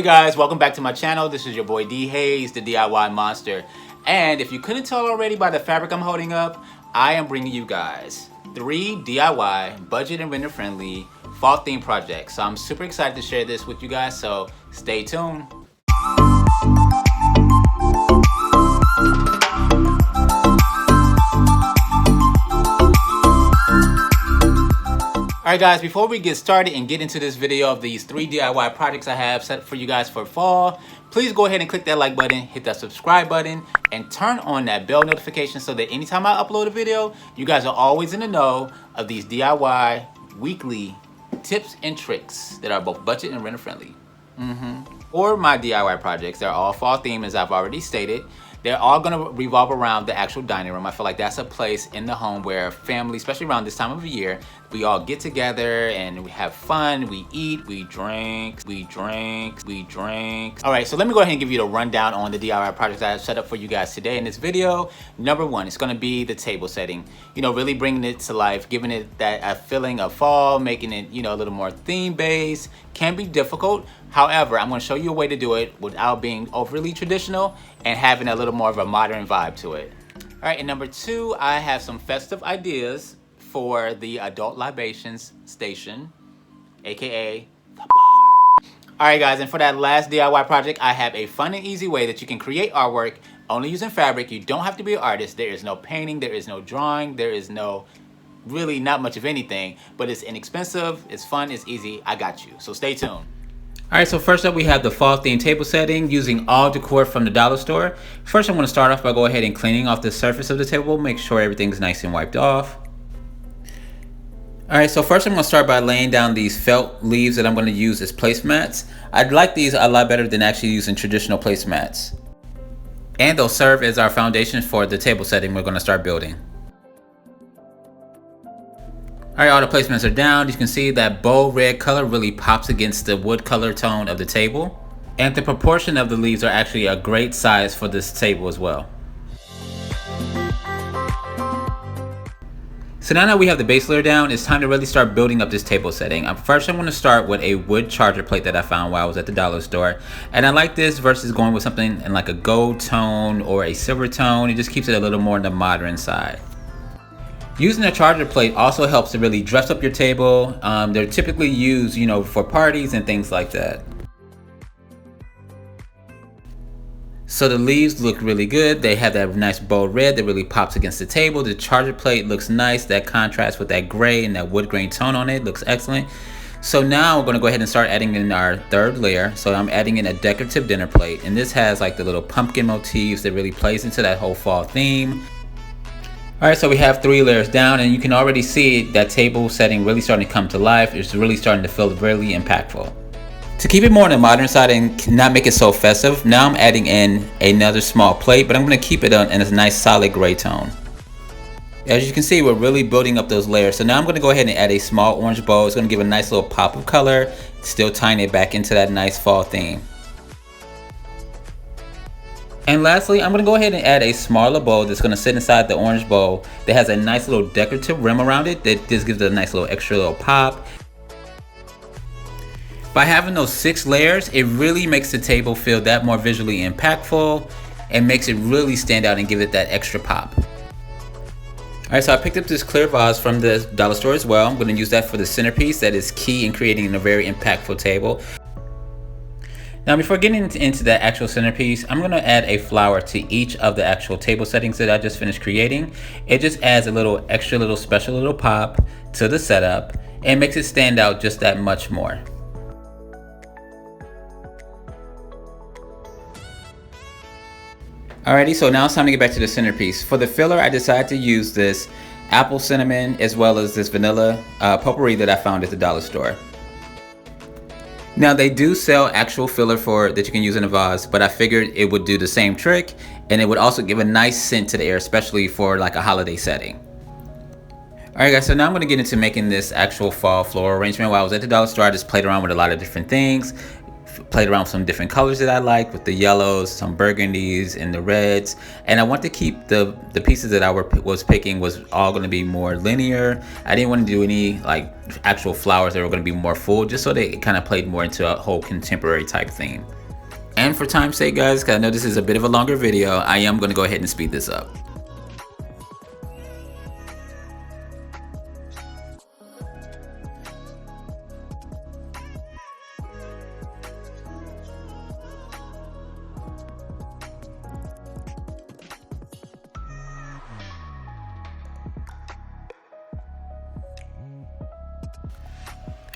guys, welcome back to my channel. This is your boy D Hayes, the DIY monster. And if you couldn't tell already by the fabric I'm holding up, I am bringing you guys 3 DIY budget and render friendly fall theme projects. So I'm super excited to share this with you guys, so stay tuned. Alright guys, before we get started and get into this video of these 3 DIY projects I have set for you guys for fall, please go ahead and click that like button, hit that subscribe button, and turn on that bell notification so that anytime I upload a video, you guys are always in the know of these DIY weekly tips and tricks that are both budget and renter friendly. For my DIY projects, they're all fall themed as I've already stated. They're all gonna revolve around the actual dining room. I feel like that's a place in the home where family, especially around this time of the year, we all get together and we have fun, we eat, we drink. All right, so let me go ahead and give you the rundown on the DIY projects I have set up for you guys today in this video. Number 1, it's gonna be the table setting. You know, really bringing it to life, giving it that a feeling of fall, making it, you know, a little more theme based. Can be difficult. However, I'm gonna show you a way to do it without being overly traditional and having a little more of a modern vibe to it. All right, and number 2, I have some festive ideas for the adult libations station, AKA the bar. All right guys, and for that last DIY project, I have a fun and easy way that you can create artwork only using fabric. You don't have to be an artist. There is no painting, there is no drawing, there is no, really not much of anything, but it's inexpensive, it's fun, it's easy. I got you, so stay tuned. Alright, so first up we have the fall theme table setting using all decor from the dollar store. First I'm going to start off by going ahead and cleaning off the surface of the table, make sure everything's nice and wiped off. Alright, so first I'm going to start by laying down these felt leaves that I'm going to use as placemats. I'd like these a lot better than actually using traditional placemats. And they'll serve as our foundation for the table setting we're going to start building. Alright, all the placements are down. You can see that bold red color really pops against the wood color tone of the table. And the proportion of the leaves are actually a great size for this table as well. So now that we have the base layer down, it's time to really start building up this table setting. First I'm going to start with a wood charger plate that I found while I was at the dollar store. And I like this versus going with something in like a gold tone or a silver tone. It just keeps it a little more on the modern side. Using a charger plate also helps to really dress up your table. They're typically used, you know, for parties and things like that. So the leaves look really good. They have that nice bold red that really pops against the table. The charger plate looks nice. That contrast with that gray and that wood grain tone on it looks excellent. So now we're going to go ahead and start adding in our third layer. So I'm adding in a decorative dinner plate, and this has like the little pumpkin motifs that really plays into that whole fall theme. Alright, so we have 3 layers down, and you can already see that table setting really starting to come to life. It's really starting to feel really impactful. To keep it more on the modern side and not make it so festive, now I'm adding in another small plate, but I'm going to keep it in a nice solid gray tone. As you can see, we're really building up those layers. So now I'm going to go ahead and add a small orange bowl. It's going to give a nice little pop of color, still tying it back into that nice fall theme. And lastly, I'm going to go ahead and add a smaller bowl that's going to sit inside the orange bowl that has a nice little decorative rim around it that just gives it a nice little extra little pop. By having those 6 layers, it really makes the table feel that more visually impactful and makes it really stand out and give it that extra pop. Alright, so I picked up this clear vase from the dollar store as well. I'm going to use that for the centerpiece that is key in creating a very impactful table. Now before getting into that actual centerpiece, I'm going to add a flower to each of the actual table settings that I just finished creating. It just adds a little extra little special little pop to the setup and makes it stand out just that much more. Alrighty, so now it's time to get back to the centerpiece. For the filler, I decided to use this apple cinnamon as well as this vanilla potpourri that I found at the dollar store. Now they do sell actual filler that you can use in a vase, but I figured it would do the same trick and it would also give a nice scent to the air, especially for like a holiday setting. Alright guys, so now I'm going to get into making this actual fall floral arrangement. While I was at the dollar store, I just played around with a lot of different things. played around with some different colors that I like, with the yellows, some burgundies, and the reds. And I want to keep the pieces that I was picking was all going to be more linear. I didn't want to do any like actual flowers that were going to be more full, just so they kind of played more into a whole contemporary type theme. And for time's sake, guys, because I know this is a bit of a longer video, I am going to go ahead and speed this up.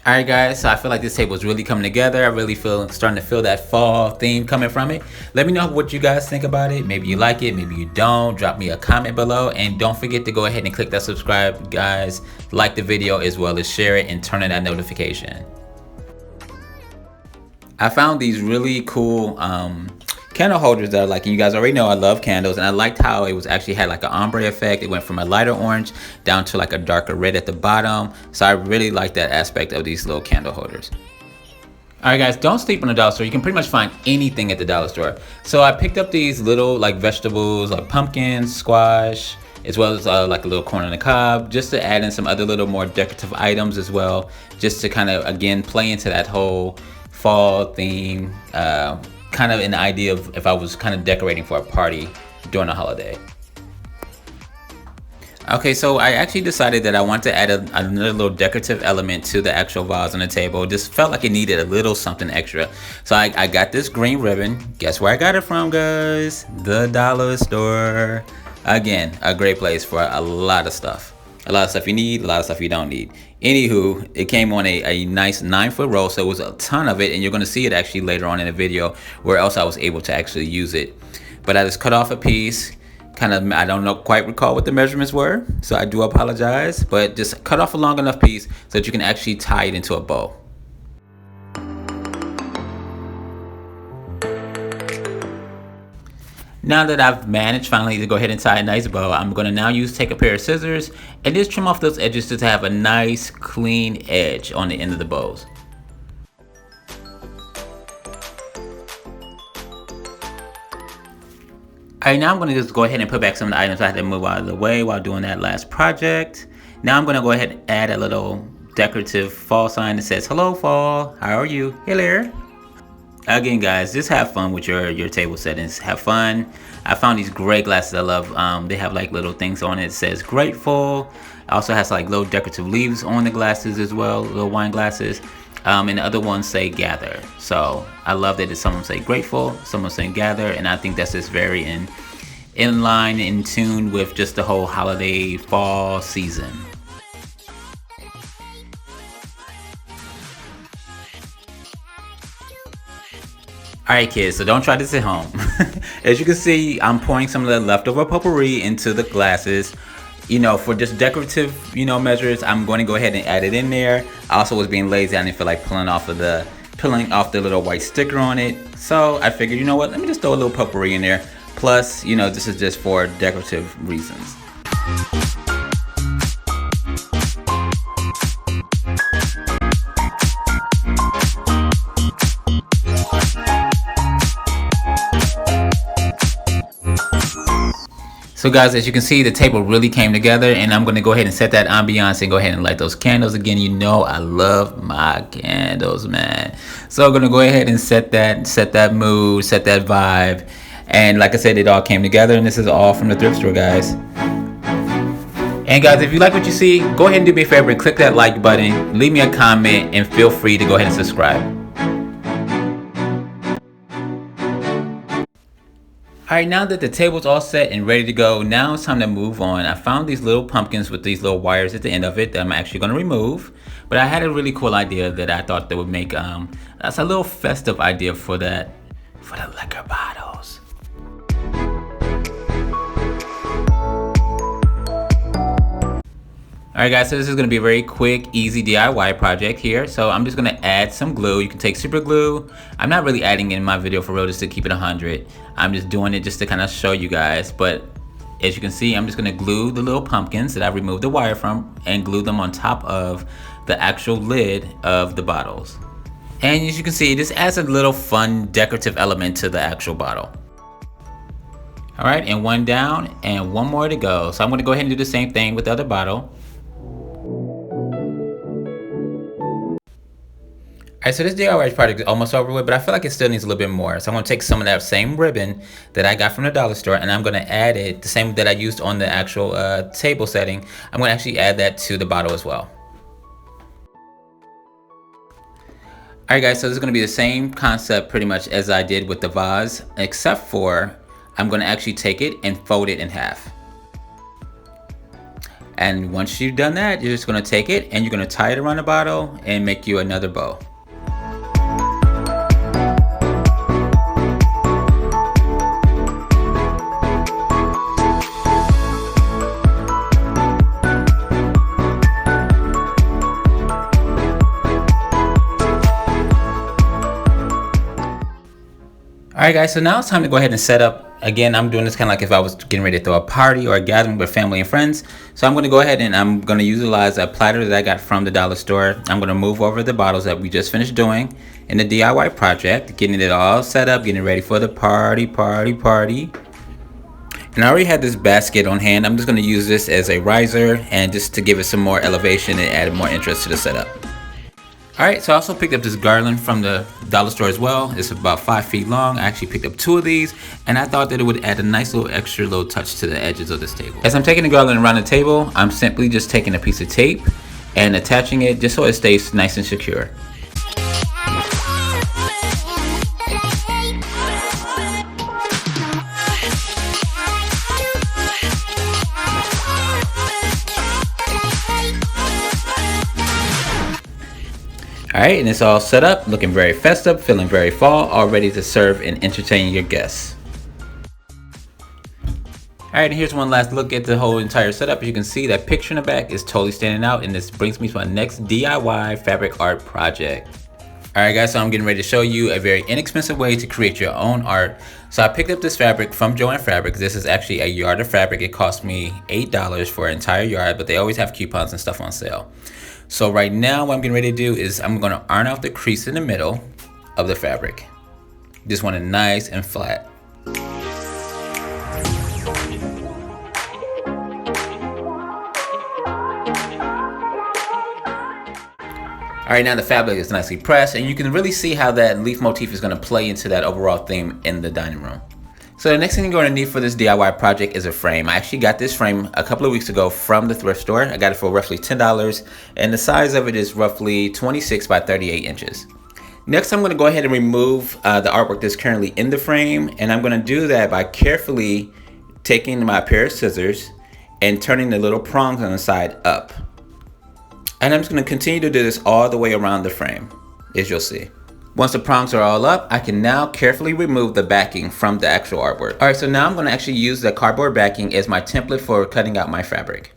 All right, guys, so I feel like this table is really coming together. I really starting to feel that fall theme coming from it. Let me know what you guys think about it. Maybe you like it, maybe you don't. Drop me a comment below, and don't forget to go ahead and click that subscribe, guys. Like the video as well as share it and turn on that notification. I found these really cool candle holders that I like, and you guys already know I love candles, and I liked how it was actually had like an ombre effect. It went from a lighter orange down to like a darker red at the bottom. So I really like that aspect of these little candle holders. All right, guys, don't sleep on the dollar store. You can pretty much find anything at the dollar store. So I picked up these little like vegetables, like pumpkins, squash, as well as like a little corn on the cob, just to add in some other little more decorative items as well, just to kind of again play into that whole fall theme, kind of an idea of if I was kind of decorating for a party during a holiday. Okay, so I actually decided that I want to add another little decorative element to the actual vase on the table. Just felt like it needed a little something extra. So I got this green ribbon. Guess where I got it from, guys? The dollar store. Again, a great place for a lot of stuff. A lot of stuff you need, a lot of stuff you don't need. Anywho, it came on a nice 9-foot roll, so it was a ton of it, and you're going to see it actually later on in the video where else I was able to actually use it. But I just cut off a piece, kind of, I don't know, quite recall what the measurements were, so I do apologize, but just cut off a long enough piece so that you can actually tie it into a bow. Now that I've managed finally to go ahead and tie a nice bow, I'm going to now take a pair of scissors and just trim off those edges just to have a nice clean edge on the end of the bows. Alright, now I'm going to just go ahead and put back some of the items I had to move out of the way while doing that last project. Now I'm going to go ahead and add a little decorative fall sign that says, "Hello fall, how are you? Hey there." Again, guys, just have fun with your table settings. Have fun. I found these great glasses I love. They have like little things on it. It says grateful. It also has like little decorative leaves on the glasses as well, little wine glasses. And the other ones say gather. So I love that someone say grateful, someone saying gather, and I think that's just very in line, in tune with just the whole holiday fall season. Alright, kids, so don't try this at home. As you can see, I'm pouring some of the leftover potpourri into the glasses. You know, for just decorative, measures, I'm going to go ahead and add it in there. I also was being lazy. I didn't feel like peeling off the little white sticker on it. So I figured, you know what, let me just throw a little potpourri in there. Plus, this is just for decorative reasons. So guys, as you can see, the table really came together, and I'm going to go ahead and set that ambiance and go ahead and light those candles. Again, I love my candles, man. So I'm going to go ahead and set that mood, set that vibe. And like I said, it all came together, and this is all from the thrift store, guys. And guys, if you like what you see, go ahead and do me a favor and click that like button, leave me a comment, and feel free to go ahead and subscribe. Alright, now that the table's all set and ready to go, now it's time to move on. I found these little pumpkins with these little wires at the end of it that I'm actually going to remove. But I had a really cool idea that I thought that would make, that's a little festive idea for the liquor bottles. Alright guys, so this is going to be a very quick, easy DIY project here. So I'm just going to add some glue. You can take super glue. I'm not really adding it in my video for real, just to keep it 100. I'm just doing it just to kind of show you guys. But as you can see, I'm just going to glue the little pumpkins that I removed the wire from and glue them on top of the actual lid of the bottles. And as you can see, this adds a little fun decorative element to the actual bottle. All right, and one down and one more to go. So I'm gonna go ahead and do the same thing with the other bottle. All right, so this DIY project is almost over with, but I feel like it still needs a little bit more. So I'm gonna take some of that same ribbon that I got from the dollar store, and I'm gonna add it, the same that I used on the actual table setting. I'm gonna actually add that to the bottle as well. All right, guys, so this is gonna be the same concept pretty much as I did with the vase, except for I'm gonna actually take it and fold it in half. And once you've done that, you're just gonna take it and you're gonna tie it around the bottle and make you another bow. Alright guys, so now it's time to go ahead and set up. Again, I'm doing this kind of like if I was getting ready to throw a party or a gathering with family and friends. So I'm going to go ahead and I'm going to utilize a platter that I got from the dollar store. I'm going to move over the bottles that we just finished doing in the DIY project, getting it all set up, getting ready for the party. And I already had this basket on hand. I'm just going to use this as a riser and just to give it some more elevation and add more interest to the setup. Alright, so I also picked up this garland from the dollar store as well. It's about 5 feet long. I actually picked up 2 of these, and I thought that it would add a nice little extra little touch to the edges of this table. As I'm taking the garland around the table, I'm simply just taking a piece of tape and attaching it just so it stays nice and secure. Alright, and it's all set up, looking very festive, feeling very fall, all ready to serve and entertain your guests. Alright, and here's one last look at the whole entire setup. As you can see, that picture in the back is totally standing out, and this brings me to my next DIY fabric art project. Alright guys, so I'm getting ready to show you a very inexpensive way to create your own art. So I picked up this fabric from Joann Fabrics. This is actually a yard of fabric. It cost me $8 for an entire yard, but they always have coupons and stuff on sale. So right now what I'm getting ready to do is I'm going to iron out the crease in the middle of the fabric. Just want it nice and flat. Alright, now the fabric is nicely pressed, and you can really see how that leaf motif is going to play into that overall theme in the dining room. So the next thing you're going to need for this DIY project is a frame. I actually got this frame a couple of weeks ago from the thrift store. I got it for roughly $10, and the size of it is roughly 26 by 38 inches. Next, I'm going to go ahead and remove the artwork that's currently in the frame, and I'm going to do that by carefully taking my pair of scissors and turning the little prongs on the side up. And I'm just going to continue to do this all the way around the frame, as you'll see. Once the prongs are all up, I can now carefully remove the backing from the actual artwork. Alright, so now I'm going to actually use the cardboard backing as my template for cutting out my fabric.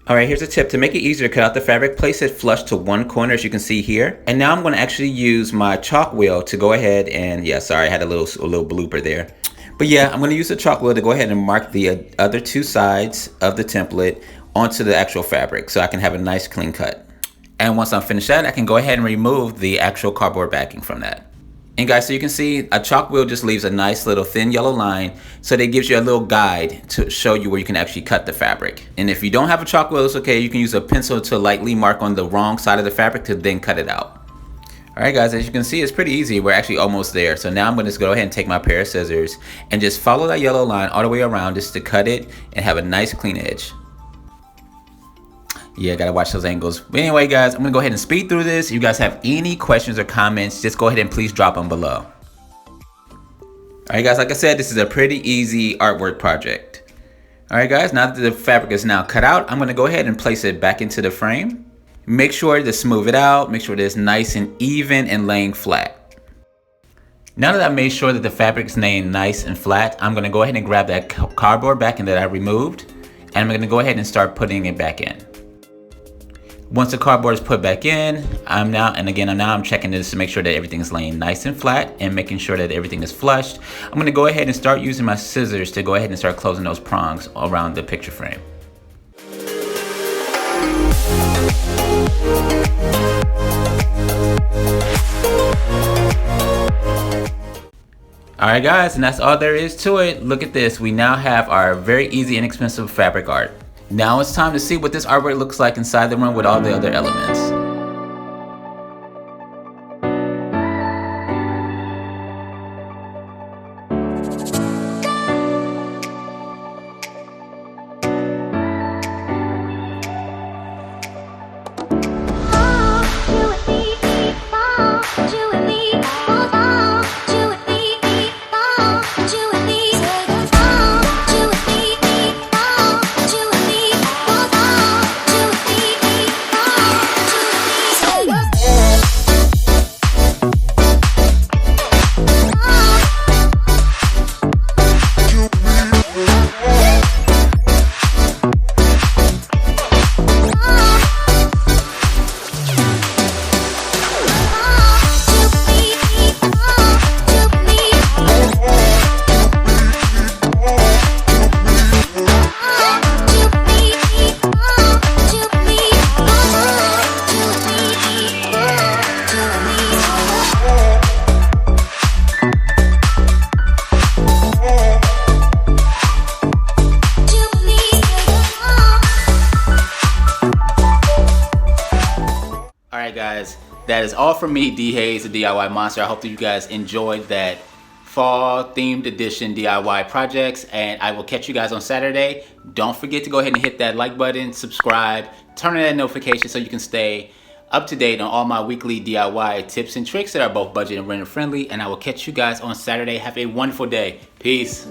Alright, here's a tip. To make it easier to cut out the fabric, place it flush to one corner as you can see here. And now I'm going to actually use my chalk wheel to go ahead and, yeah, sorry, I had a little blooper there. But yeah, I'm going to use the chalk wheel to go ahead and mark the other two sides of the template onto the actual fabric so I can have a nice clean cut. And once I'm finished that, I can go ahead and remove the actual cardboard backing from that. And guys, so you can see a chalk wheel just leaves a nice little thin yellow line, so that gives you a little guide to show you where you can actually cut the fabric. And if you don't have a chalk wheel, it's okay. You can use a pencil to lightly mark on the wrong side of the fabric to then cut it out. Alright guys, as you can see, it's pretty easy. We're actually almost there. So now I'm going to just go ahead and take my pair of scissors and just follow that yellow line all the way around just to cut it and have a nice clean edge. Yeah, gotta watch those angles. But anyway guys, I'm gonna go ahead and speed through this. If you guys have any questions or comments, just go ahead and please drop them below. Alright guys, like I said, this is a pretty easy artwork project. Alright guys, now that the fabric is now cut out, I'm gonna go ahead and place it back into the frame. Make sure to smooth it out, make sure that it's nice and even and laying flat. Now that I've made sure that the fabric is laying nice and flat, I'm gonna go ahead and grab that cardboard backing that I removed, and I'm gonna go ahead and start putting it back in. Once the cardboard is put back in, I'm checking this to make sure that everything is laying nice and flat and making sure that everything is flushed. I'm going to go ahead and start using my scissors to go ahead and start closing those prongs around the picture frame. All right guys, and that's all there is to it. Look at this, we now have our very easy, inexpensive fabric art. Now it's time to see what this artwork looks like inside the room with all the other elements. Alright guys, that is all from me, D Hayes, the DIY Monster. I hope that you guys enjoyed that fall themed edition DIY projects, and I will catch you guys on Saturday. Don't forget to go ahead and hit that like button, subscribe, turn on that notification so you can stay up to date on all my weekly DIY tips and tricks that are both budget and renter friendly, and I will catch you guys on Saturday. Have a wonderful day. Peace.